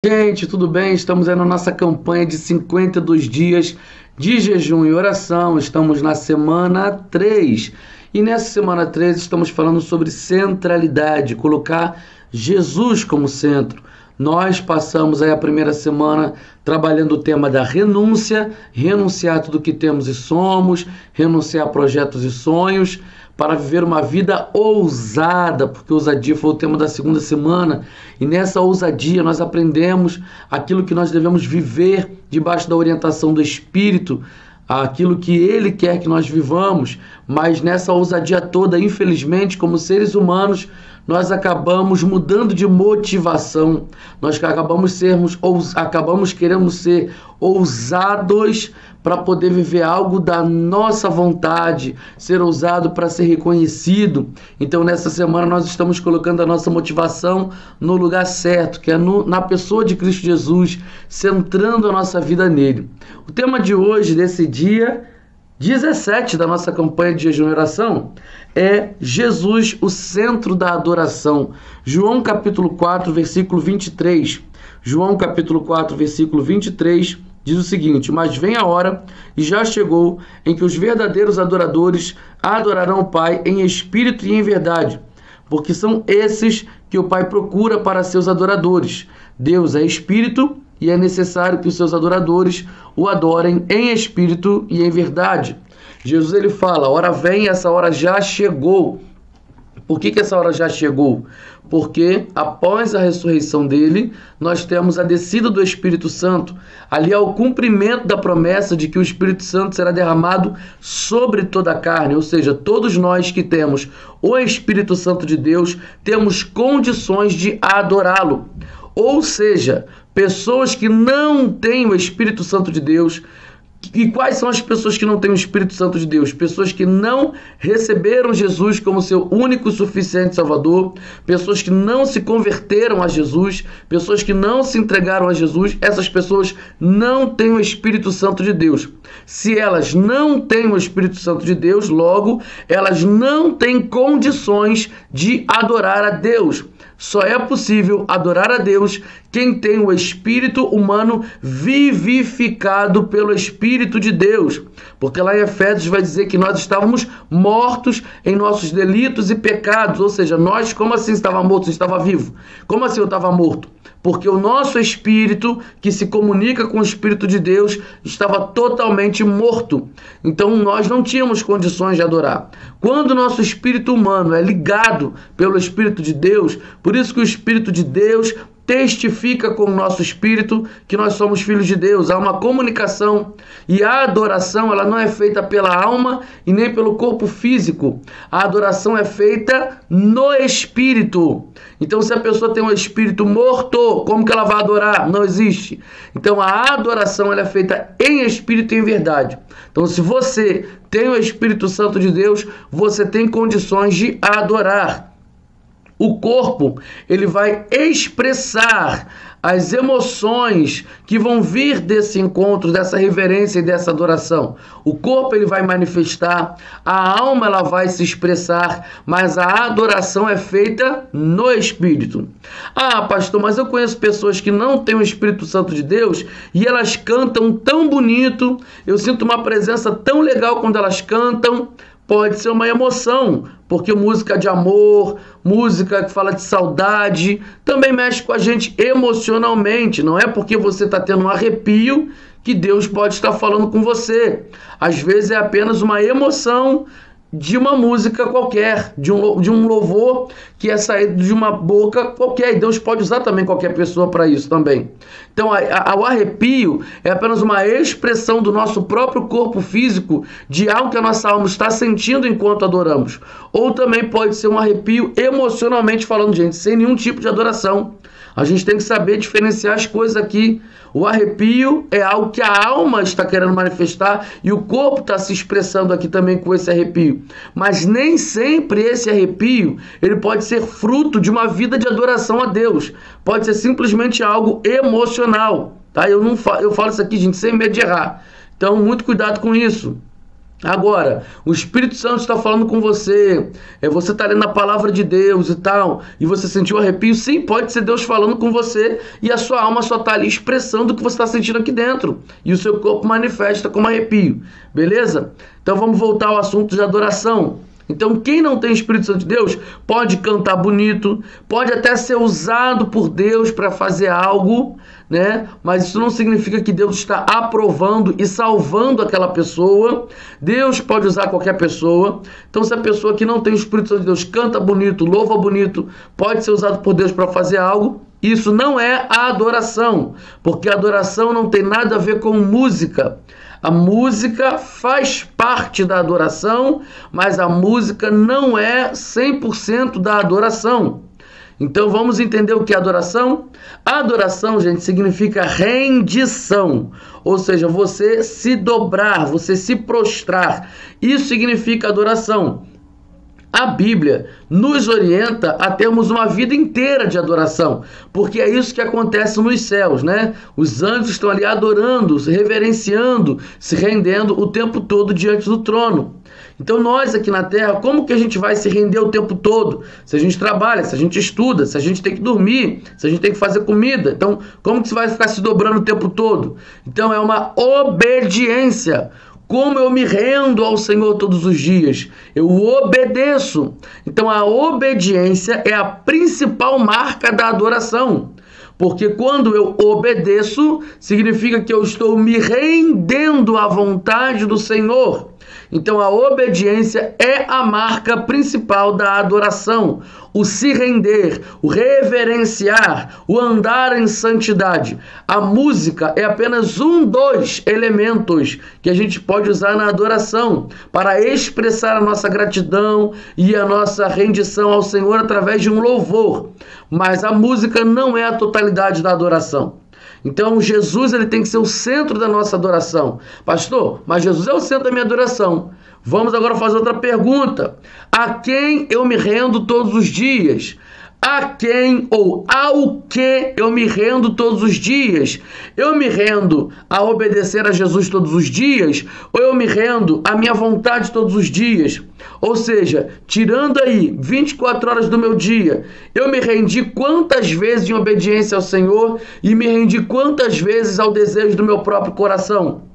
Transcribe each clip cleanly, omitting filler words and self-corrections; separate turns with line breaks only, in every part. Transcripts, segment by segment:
Gente, tudo bem? Estamos aí na nossa campanha de 52 dias de jejum e oração. Estamos na semana 3. E nessa semana 3 estamos falando sobre centralidade, colocar Jesus como centro. Nós passamos aí a primeira semana trabalhando o tema da renúncia, renunciar a tudo que temos e somos, renunciar a projetos e sonhos, para viver uma vida ousada, porque ousadia foi o tema da segunda semana, e nessa ousadia nós aprendemos aquilo que nós devemos viver debaixo da orientação do Espírito, aquilo que Ele quer que nós vivamos, mas nessa ousadia toda, infelizmente, como seres humanos, nós acabamos mudando de motivação, nós acabamos querendo ser ousados para poder viver algo da nossa vontade, ser ousado para ser reconhecido. Então nessa semana nós estamos colocando a nossa motivação no lugar certo, que é na pessoa de Cristo Jesus, centrando a nossa vida nele. O tema de hoje, desse dia 17 da nossa campanha de jejum e oração, é Jesus, o centro da adoração. João capítulo 4, versículo 23. João capítulo 4, versículo 23 diz o seguinte: mas vem a hora, e já chegou, em que os verdadeiros adoradores adorarão o Pai em espírito e em verdade, porque são esses que o Pai procura para seus adoradores. Deus é espírito, e é necessário que os seus adoradores o adorem em espírito e em verdade. Jesus ele fala, a hora vem, essa hora já chegou. Por que essa hora já chegou? Porque após a ressurreição dele, nós temos a descida do Espírito Santo. Ali é o cumprimento da promessa de que o Espírito Santo será derramado sobre toda a carne. Ou seja, todos nós que temos o Espírito Santo de Deus, temos condições de adorá-lo. Ou seja, pessoas que não têm o Espírito Santo de Deus. E quais são as pessoas que não têm o Espírito Santo de Deus? Pessoas que não receberam Jesus como seu único e suficiente Salvador, pessoas que não se converteram a Jesus, pessoas que não se entregaram a Jesus. Essas pessoas não têm o Espírito Santo de Deus. Se elas não têm o Espírito Santo de Deus, logo, elas não têm condições de adorar a Deus. Só é possível adorar a Deus quem tem o espírito humano vivificado pelo Espírito de Deus. Porque lá em Efésios vai dizer que nós estávamos mortos em nossos delitos e pecados. Ou seja, nós, como assim estava morto? Estava vivo. Como assim eu estava morto? Porque o nosso espírito, que se comunica com o Espírito de Deus, estava totalmente morto. Então nós não tínhamos condições de adorar. Quando o nosso espírito humano é ligado pelo Espírito de Deus, por isso que o Espírito de Deus testifica com o nosso espírito que nós somos filhos de Deus. Há uma comunicação, e a adoração ela não é feita pela alma e nem pelo corpo físico. A adoração é feita no espírito. Então, se a pessoa tem um espírito morto, como que ela vai adorar? Não existe. Então, a adoração ela é feita em espírito e em verdade. Então, se você tem o Espírito Santo de Deus, você tem condições de adorar. O corpo, ele vai expressar as emoções que vão vir desse encontro, dessa reverência e dessa adoração. O corpo, ele vai manifestar, a alma, ela vai se expressar, mas a adoração é feita no Espírito. Ah, pastor, mas eu conheço pessoas que não têm o Espírito Santo de Deus e elas cantam tão bonito, eu sinto uma presença tão legal quando elas cantam. Pode ser uma emoção, porque música de amor, música que fala de saudade, também mexe com a gente emocionalmente. Não é porque você está tendo um arrepio que Deus pode estar falando com você. Às vezes é apenas uma emoção de uma música qualquer, de um louvor que é saído de uma boca qualquer. E Deus pode usar também qualquer pessoa para isso também. Então, o arrepio é apenas uma expressão do nosso próprio corpo físico de algo que a nossa alma está sentindo enquanto adoramos. Ou também pode ser um arrepio emocionalmente falando, gente, sem nenhum tipo de adoração. A gente tem que saber diferenciar as coisas aqui. O arrepio é algo que a alma está querendo manifestar e o corpo está se expressando aqui também com esse arrepio. Mas nem sempre esse arrepio ele pode ser fruto de uma vida de adoração a Deus. Pode ser simplesmente algo emocional. Tá? Eu falo isso aqui, gente, sem medo de errar. Então, muito cuidado com isso. Agora, o Espírito Santo está falando com você, você está lendo a palavra de Deus e tal, e você sentiu arrepio, sim, pode ser Deus falando com você, e a sua alma só está ali expressando o que você está sentindo aqui dentro, e o seu corpo manifesta como arrepio, beleza? Então vamos voltar ao assunto de adoração. Então quem não tem Espírito Santo de Deus pode cantar bonito, pode até ser usado por Deus para fazer algo, né? Mas isso não significa que Deus está aprovando e salvando aquela pessoa. Deus pode usar qualquer pessoa. Então se a pessoa que não tem o Espírito Santo de Deus canta bonito, louva bonito, pode ser usado por Deus para fazer algo, isso não é a adoração, porque a adoração não tem nada a ver com música. A música faz parte da adoração, mas a música não é 100% da adoração. Então vamos entender o que é adoração? Adoração, gente, significa rendição, ou seja, você se dobrar, você se prostrar. Isso significa adoração. A Bíblia nos orienta a termos uma vida inteira de adoração, porque é isso que acontece nos céus, né? Os anjos estão ali adorando, se reverenciando, se rendendo o tempo todo diante do trono. Então nós aqui na Terra, como que a gente vai se render o tempo todo? Se a gente trabalha, se a gente estuda, se a gente tem que dormir, se a gente tem que fazer comida. Então, como que você vai ficar se dobrando o tempo todo? Então é uma obediência. Como eu me rendo ao Senhor todos os dias? Eu obedeço. Então a obediência é a principal marca da adoração. Porque quando eu obedeço, significa que eu estou me rendendo à vontade do Senhor. Então a obediência é a marca principal da adoração. O se render, o reverenciar, o andar em santidade. A música é apenas um dos elementos que a gente pode usar na adoração para expressar a nossa gratidão e a nossa rendição ao Senhor através de um louvor. Mas a música não é a totalidade da adoração. Então Jesus ele tem que ser o centro da nossa adoração. Pastor, mas Jesus é o centro da minha adoração. Vamos agora fazer outra pergunta. A quem eu me rendo todos os dias? A quem ou ao que eu me rendo todos os dias? Eu me rendo a obedecer a Jesus todos os dias? Ou eu me rendo à minha vontade todos os dias? Ou seja, tirando aí 24 horas do meu dia, eu me rendi quantas vezes em obediência ao Senhor e me rendi quantas vezes ao desejo do meu próprio coração?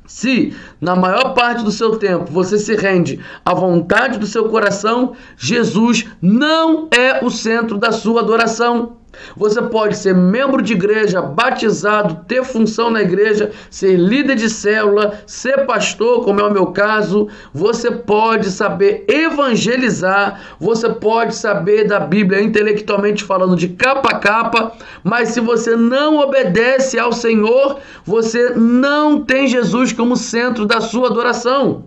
Se na maior parte do seu tempo você se rende à vontade do seu coração, Jesus não é o centro da sua adoração. Você pode ser membro de igreja, batizado, ter função na igreja, ser líder de célula, ser pastor, como é o meu caso. Você pode saber evangelizar, você pode saber da Bíblia intelectualmente falando de capa a capa, mas se você não obedece ao Senhor, você não tem Jesus como centro da sua adoração.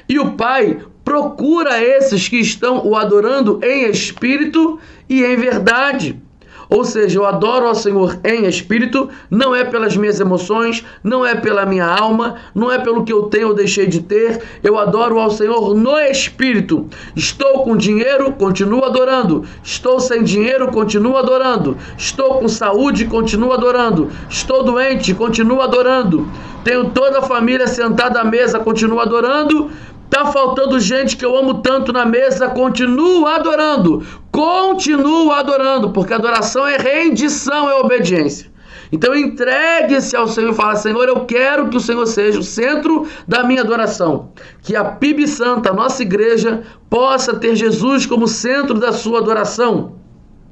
E o Pai procura esses que estão o adorando em espírito e em verdade. Ou seja, eu adoro ao Senhor em espírito, não é pelas minhas emoções, não é pela minha alma, não é pelo que eu tenho ou deixei de ter, eu adoro ao Senhor no espírito. Estou com dinheiro, continuo adorando. Estou sem dinheiro, continuo adorando. Estou com saúde, continuo adorando. Estou doente, continuo adorando. Tenho toda a família sentada à mesa, continuo adorando. Tá faltando gente que eu amo tanto na mesa, continuo adorando, porque adoração é rendição, é obediência. Então entregue-se ao Senhor e fala: Senhor, eu quero que o Senhor seja o centro da minha adoração, que a PIB Santa, a nossa igreja, possa ter Jesus como centro da sua adoração.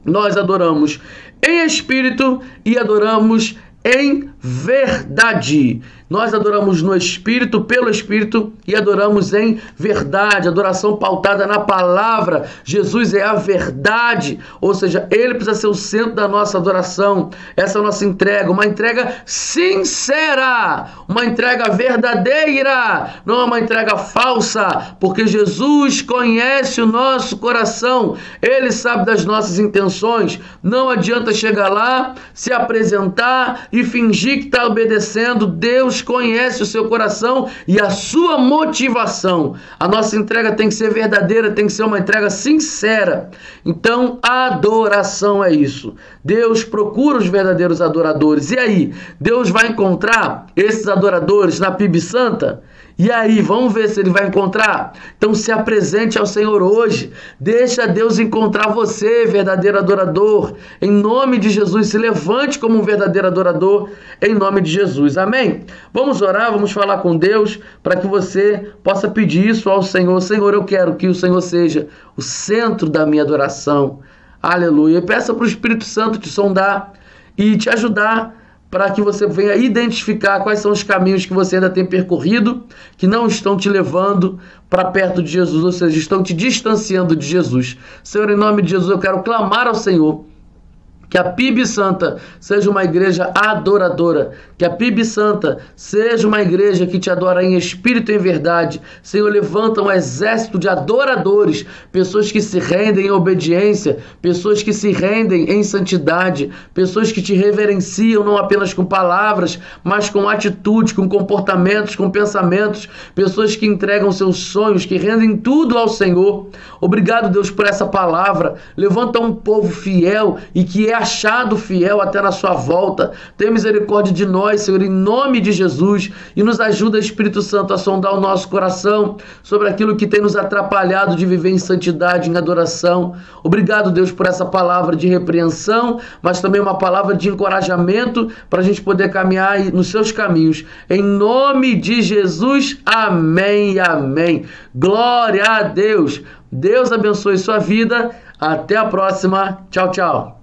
Nós adoramos em espírito e adoramos em verdade. Nós adoramos no Espírito, pelo Espírito, e adoramos em verdade. Adoração pautada na palavra. Jesus é a verdade, ou seja, Ele precisa ser o centro da nossa adoração. Essa é a nossa entrega, uma entrega sincera, uma entrega verdadeira, não é uma entrega falsa, porque Jesus conhece o nosso coração, Ele sabe das nossas intenções. Não adianta chegar lá, se apresentar e fingir que está obedecendo. Deus conhece o seu coração e a sua motivação. A nossa entrega tem que ser verdadeira, tem que ser uma entrega sincera. Então, a adoração é isso. Deus procura os verdadeiros adoradores. E aí, Deus vai encontrar esses adoradores na PIB Santa? E aí, vamos ver se ele vai encontrar? Então se apresente ao Senhor hoje. Deixa Deus encontrar você, verdadeiro adorador. Em nome de Jesus, se levante como um verdadeiro adorador, em nome de Jesus. Amém? Vamos orar, vamos falar com Deus, para que você possa pedir isso ao Senhor. Senhor, eu quero que o Senhor seja o centro da minha adoração. Aleluia. E peça para o Espírito Santo te sondar e te ajudar, para que você venha identificar quais são os caminhos que você ainda tem percorrido, que não estão te levando para perto de Jesus, ou seja, estão te distanciando de Jesus. Senhor, em nome de Jesus, eu quero clamar ao Senhor que a PIB Santa seja uma igreja adoradora, que a PIB Santa seja uma igreja que te adora em espírito e em verdade. Senhor, levanta um exército de adoradores, pessoas que se rendem em obediência, pessoas que se rendem em santidade, pessoas que te reverenciam não apenas com palavras, mas com atitude, com comportamentos, com pensamentos, pessoas que entregam seus sonhos, que rendem tudo ao Senhor. Obrigado, Deus, por essa palavra. Levanta um povo fiel e que é achado fiel até na sua volta. Tem misericórdia de nós, Senhor, em nome de Jesus, e nos ajuda, Espírito Santo, a sondar o nosso coração sobre aquilo que tem nos atrapalhado de viver em santidade, em adoração. Obrigado, Deus, por essa palavra de repreensão, mas também uma palavra de encorajamento para a gente poder caminhar nos seus caminhos. Em nome de Jesus, amém e amém. Glória a Deus. Deus abençoe sua vida. Até a próxima. Tchau, tchau.